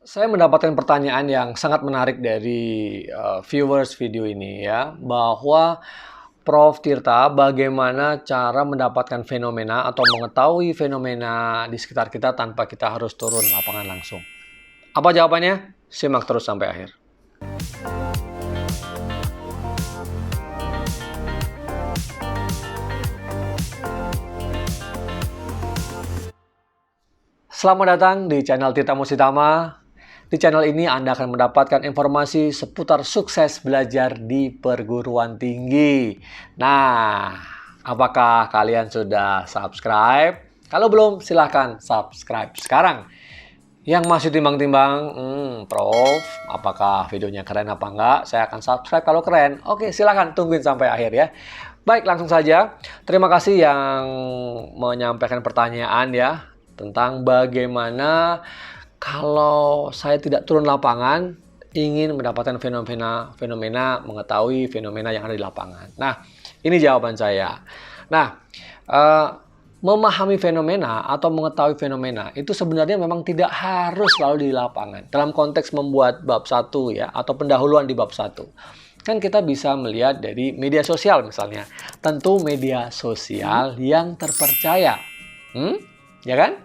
Saya mendapatkan pertanyaan yang sangat menarik dari viewers video ini ya, bahwa Prof. Tirta, bagaimana cara mendapatkan fenomena atau mengetahui fenomena di sekitar kita tanpa kita harus turun lapangan langsung? Apa jawabannya? Simak terus sampai akhir. Selamat datang di channel Tirta Musitama. Di channel ini Anda akan mendapatkan informasi seputar sukses belajar di perguruan tinggi. Nah, apakah kalian sudah subscribe? Kalau belum, silahkan subscribe sekarang. Yang masih timbang-timbang, Prof, apakah videonya keren apa enggak? Saya akan subscribe kalau keren. Oke, silahkan tungguin sampai akhir ya. Baik, langsung saja. Terima kasih yang menyampaikan pertanyaan ya, tentang bagaimana kalau saya tidak turun lapangan, ingin mendapatkan fenomena, mengetahui fenomena yang ada di lapangan. Nah, ini jawaban saya. Nah, memahami fenomena atau mengetahui fenomena itu sebenarnya memang tidak harus selalu di lapangan. Dalam konteks membuat bab 1 ya, atau pendahuluan di bab 1. Kan kita bisa melihat dari media sosial misalnya. Tentu media sosial yang terpercaya. Ya kan?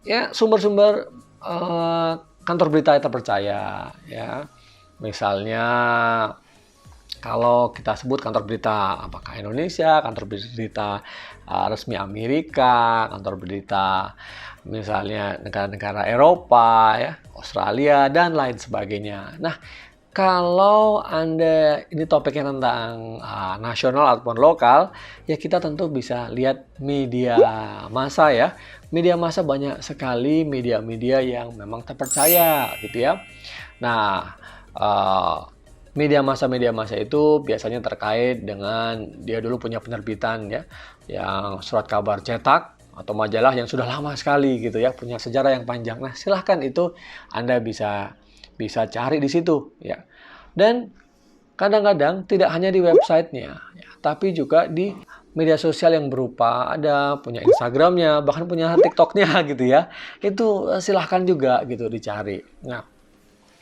Ya, sumber-sumber kantor berita yang terpercaya ya. Misalnya kalau kita sebut kantor berita apakah Indonesia, kantor berita resmi Amerika, kantor berita misalnya negara-negara Eropa ya, Australia dan lain sebagainya. Nah, kalau Anda ini topiknya tentang nasional ataupun lokal, ya kita tentu bisa lihat media massa ya. Media massa banyak sekali media-media yang memang terpercaya gitu ya. Nah, media massa itu biasanya terkait dengan dia dulu punya penerbitan ya, yang surat kabar cetak atau majalah yang sudah lama sekali gitu ya, punya sejarah yang panjang. Nah, silahkan itu Anda bisa cari di situ ya. Dan kadang-kadang tidak hanya di websitenya ya, tapi juga di media sosial yang berupa ada punya Instagramnya, bahkan punya TikToknya gitu ya. Itu silahkan juga gitu dicari. Nah,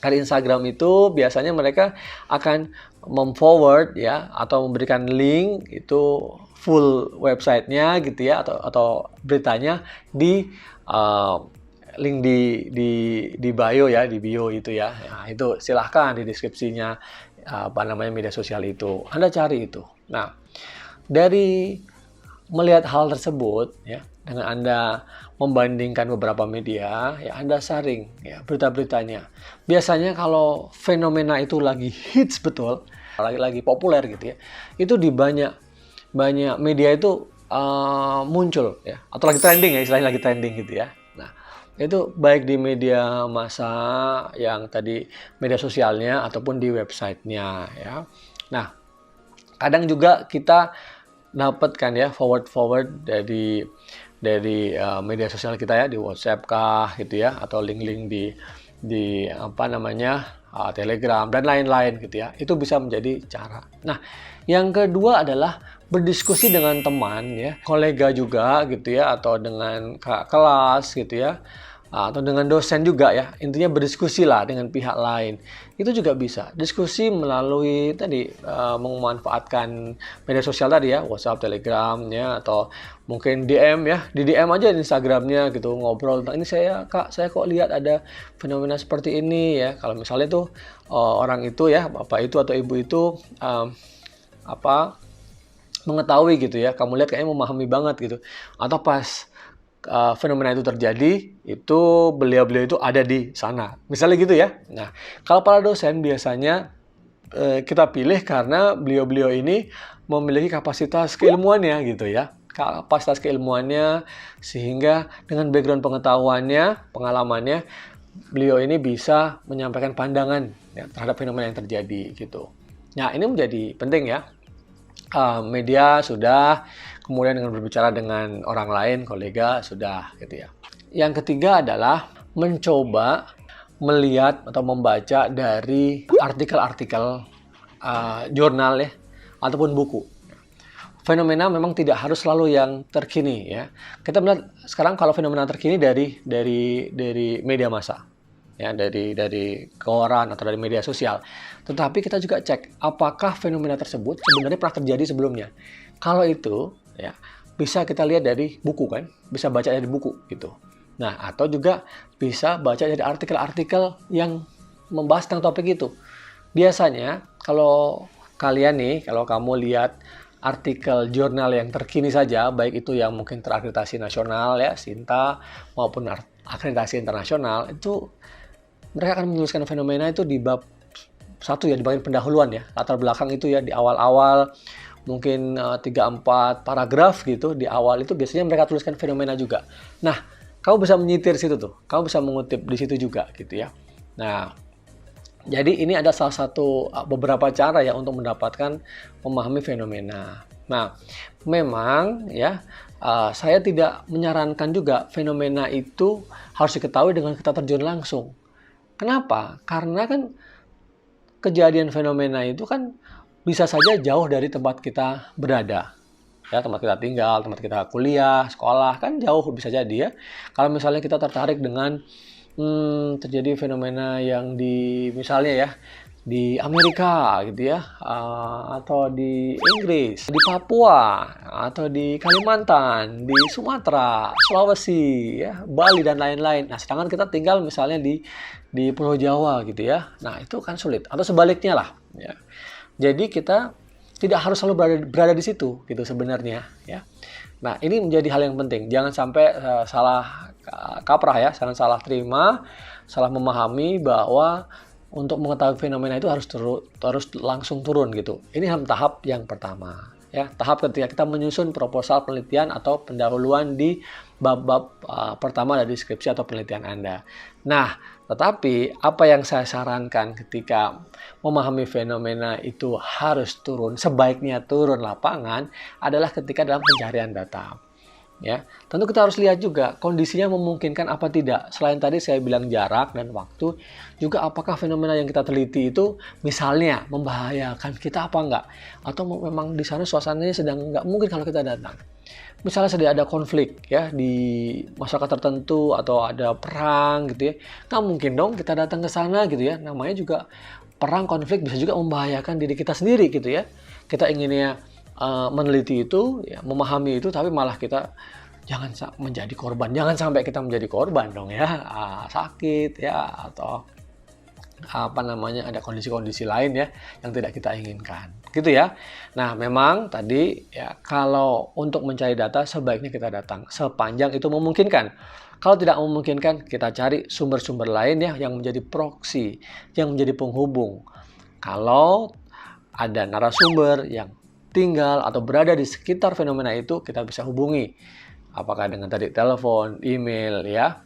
dari Instagram itu biasanya mereka akan memforward ya atau memberikan link itu full websitenya gitu ya, atau beritanya di link di bio ya, di bio itu ya. Nah, itu silahkan di deskripsinya media sosial itu. Anda cari itu. Nah, dari melihat hal tersebut ya, dengan Anda membandingkan beberapa media, ya Anda saring ya berita-beritanya. Biasanya kalau fenomena itu lagi hits betul, lagi populer gitu ya, itu di banyak media itu muncul ya, atau lagi trending ya, istilahnya lagi trending gitu ya. Nah, itu baik di media massa yang tadi media sosialnya ataupun di websitenya ya. Nah, kadang juga kita dapatkan ya forward dari media sosial kita ya, di WhatsApp kah gitu ya, atau link-link di Telegram dan lain-lain gitu ya. Itu bisa menjadi cara. Nah, yang kedua adalah berdiskusi dengan teman ya, kolega juga gitu ya, atau dengan kakak kelas gitu ya, atau dengan dosen juga ya. Intinya berdiskusi lah dengan pihak lain. Itu juga bisa diskusi melalui tadi memanfaatkan media sosial tadi ya, WhatsApp, Telegram ya, atau mungkin DM ya, di DM aja di Instagramnya gitu, ngobrol tentang ini, saya kok lihat ada fenomena seperti ini ya. Kalau misalnya tuh orang itu ya, bapak itu atau ibu itu mengetahui gitu ya, kamu lihat kayaknya memahami banget gitu, atau pas fenomena itu terjadi, itu beliau-beliau itu ada di sana. Misalnya gitu ya. Nah, kalau para dosen biasanya kita pilih karena beliau-beliau ini memiliki kapasitas keilmuannya gitu ya. Kapasitas keilmuannya, sehingga dengan background pengetahuannya, pengalamannya, beliau ini bisa menyampaikan pandangan ya, terhadap fenomena yang terjadi gitu. Nah, ini menjadi penting ya. Media sudah, kemudian dengan berbicara dengan orang lain, kolega sudah gitu ya. Yang ketiga adalah mencoba melihat atau membaca dari artikel-artikel jurnal ya, ataupun buku. Fenomena memang tidak harus selalu yang terkini ya. Kita melihat sekarang kalau fenomena terkini dari media massa. ya dari koran atau dari media sosial. Tetapi kita juga cek apakah fenomena tersebut sebenarnya pernah terjadi sebelumnya. Kalau itu ya bisa kita lihat dari buku kan, bisa baca dari buku gitu. Nah, atau juga bisa baca dari artikel-artikel yang membahas tentang topik itu. Biasanya kalau kalian nih, kalau kamu lihat artikel jurnal yang terkini saja, baik itu yang mungkin terakreditasi nasional ya, Sinta, maupun akreditasi internasional, itu mereka akan menuliskan fenomena itu di bab 1 ya, di bagian pendahuluan ya, latar belakang itu ya, di awal-awal mungkin 3-4 paragraf gitu, di awal itu biasanya mereka tuliskan fenomena juga. Nah, kamu bisa menyitir situ tuh, kamu bisa mengutip di situ juga gitu ya. Nah, jadi ini ada salah satu beberapa cara ya untuk mendapatkan memahami fenomena. Nah, memang ya saya tidak menyarankan juga fenomena itu harus diketahui dengan kita terjun langsung. Kenapa? Karena kan kejadian fenomena itu kan bisa saja jauh dari tempat kita berada. Ya, tempat kita tinggal, tempat kita kuliah, sekolah, kan jauh bisa jadi ya. Kalau misalnya kita tertarik dengan terjadi fenomena yang di misalnya ya di Amerika gitu ya, atau di Inggris, di Papua, atau di Kalimantan, di Sumatera, Sulawesi, ya, Bali dan lain-lain. Nah, sedangkan kita tinggal misalnya di Pulau Jawa gitu ya. Nah, itu kan sulit. Atau sebaliknya lah. Ya. Jadi kita tidak harus selalu berada di situ gitu sebenarnya ya. Nah, ini menjadi hal yang penting. Jangan sampai salah kaprah ya, jangan salah terima, salah memahami bahwa untuk mengetahui fenomena itu harus langsung turun gitu. Ini tahap yang pertama ya, tahap ketika kita menyusun proposal penelitian atau pendahuluan di bab-bab pertama dari skripsi atau penelitian Anda. Nah, tetapi apa yang saya sarankan ketika memahami fenomena itu harus turun, sebaiknya turun lapangan adalah ketika dalam pencarian data. Ya, tentu kita harus lihat juga kondisinya memungkinkan apa tidak. Selain tadi saya bilang jarak dan waktu, juga apakah fenomena yang kita teliti itu misalnya membahayakan kita apa enggak, atau memang di sana suasananya sedang enggak mungkin kalau kita datang. Misalnya sedang ada konflik ya di masyarakat tertentu atau ada perang gitu ya, nggak mungkin dong kita datang ke sana gitu ya. Namanya juga perang, konflik bisa juga membahayakan diri kita sendiri gitu ya. Kita inginnya meneliti itu, ya, memahami itu, tapi malah kita jangan menjadi korban. Jangan sampai kita menjadi korban dong ya, sakit ya, atau apa namanya ada kondisi-kondisi lain ya yang tidak kita inginkan, gitu ya. Nah, memang tadi ya kalau untuk mencari data sebaiknya kita datang sepanjang itu memungkinkan. Kalau tidak memungkinkan, kita cari sumber-sumber lain ya yang menjadi proksi, yang menjadi penghubung. Kalau ada narasumber yang tinggal atau berada di sekitar fenomena itu, kita bisa hubungi. Apakah dengan tadi telepon, email, ya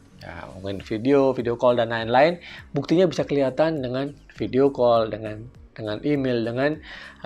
mungkin video call dan lain-lain. Buktinya bisa kelihatan dengan video call, dengan email, dengan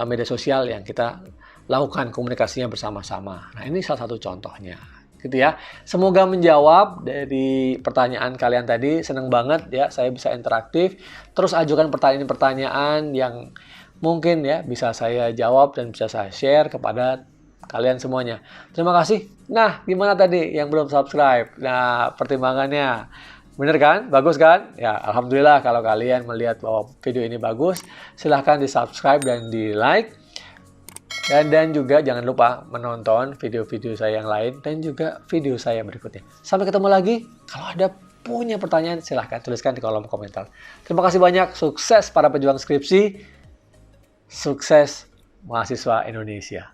media sosial yang kita lakukan komunikasinya bersama-sama. Nah, ini salah satu contohnya. Gitu ya. Semoga menjawab dari pertanyaan kalian tadi. Senang banget ya saya bisa interaktif. Terus ajukan pertanyaan-pertanyaan yang mungkin ya bisa saya jawab dan bisa saya share kepada kalian semuanya. Terima kasih. Nah, gimana tadi yang belum subscribe? Nah, pertimbangannya bener kan? Bagus kan? Ya, alhamdulillah kalau kalian melihat bahwa video ini bagus, silahkan di subscribe dan di like. Dan juga jangan lupa menonton video-video saya yang lain dan juga video saya berikutnya. Sampai ketemu lagi. Kalau ada punya pertanyaan, silahkan tuliskan di kolom komentar. Terima kasih banyak. Sukses para pejuang skripsi. Sukses mahasiswa Indonesia.